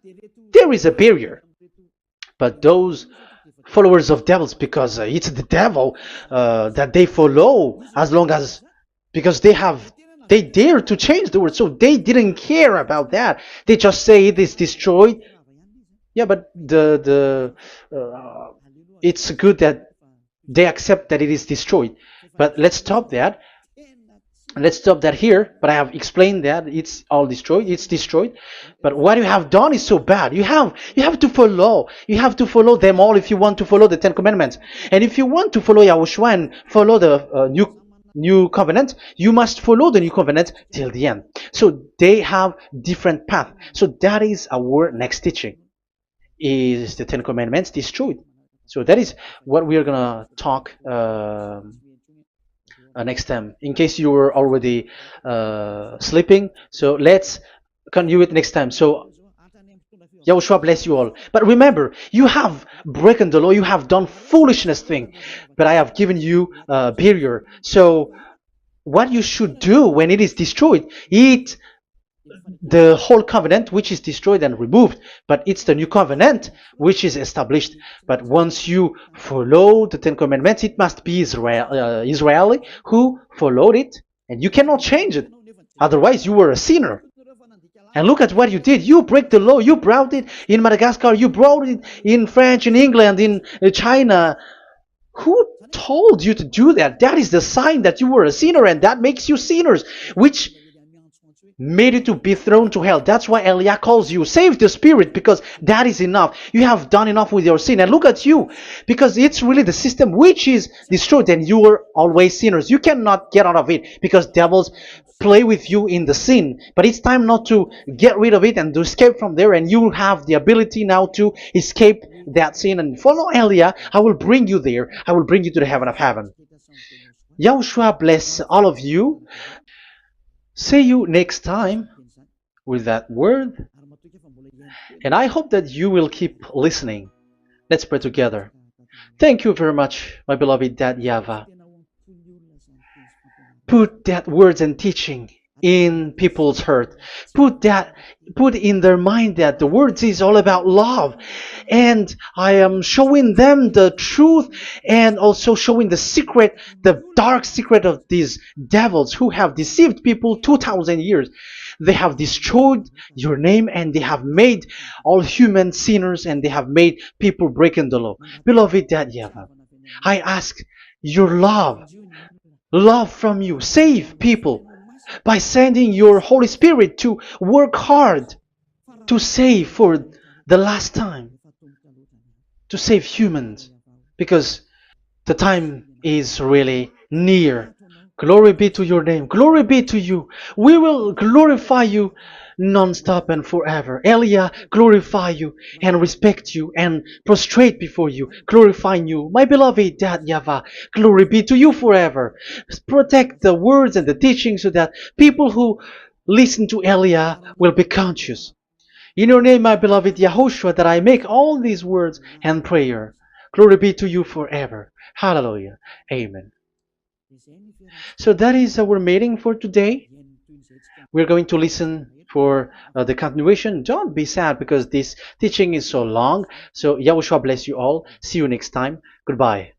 a barrier. But those followers of devils, because it's the devil that they follow, as long as because they dare to change the word, so they didn't care about that. They just say it is destroyed. Yeah, but it's good that they accept that it is destroyed. But let's stop that. Let's stop that here. But I have explained that it's all destroyed. It's destroyed. But what you have done is so bad. You have to follow. You have to follow them all if you want to follow the Ten Commandments. And if you want to follow YAHOSHUAH and follow the new covenant, you must follow the new covenant till the end. So they have different path. So that is our next teaching. is the Ten Commandments destroyed. So that is what we are gonna talk next time. In case you were already sleeping, so let's continue it next time. So Yahushua bless you all. But remember, you have broken the law, you have done foolishness thing, but I have given you a barrier. So what you should do when it is destroyed, it the whole covenant which is destroyed and removed, but it's the new covenant which is established. But once you follow the Ten Commandments, it must be Israeli who followed it, and you cannot change it. Otherwise, you were a sinner. And look at what you did. You break the law. You brought it in Madagascar. You brought it in France, in England, in China. Who told you to do that? That is the sign that you were a sinner, and that makes you sinners, which made you to be thrown to hell. That's why Elia calls you. Save the spirit, because that is enough. You have done enough with your sin. And look at you, because it's really the system which is destroyed, and you were always sinners. You cannot get out of it because devils play with you in the sin. But it's time not to get rid of it and to escape from there, and you have the ability now to escape that sin and follow Elia. I will bring you there. I will bring you to the heaven of heaven. Yahushua bless all of you. See you next time with that word. And I hope that you will keep listening. Let's pray together. Thank you very much, my beloved Dad YAHVAH. Put that words and teaching in people's heart. Put in their mind that the words is all about love. And I am showing them the truth, and also showing the secret, the dark secret of these devils who have deceived people 2,000 years. They have destroyed your name, and they have made all human sinners, and they have made people breaking the law. Beloved Dad YAHVAH, I ask your love from you. Save people by sending your Holy Spirit to work hard to save for the last time, to save humans, because the time is really near. Glory be to your name. Glory be to you. We will glorify you non-stop and forever. Elia, glorify you and respect you and prostrate before you, glorifying you. My beloved Dad YAHVAH, glory be to you forever. Protect the words and the teaching so that people who listen to Elia will be conscious. In your name, my beloved YAHOSHUAH, that I make all these words and prayer. Glory be to you forever. Hallelujah. Amen. So that is our meeting for today. We're going to listen for the continuation. Don't be sad because this teaching is so long. So Yahushua bless you all. See you next time. Goodbye.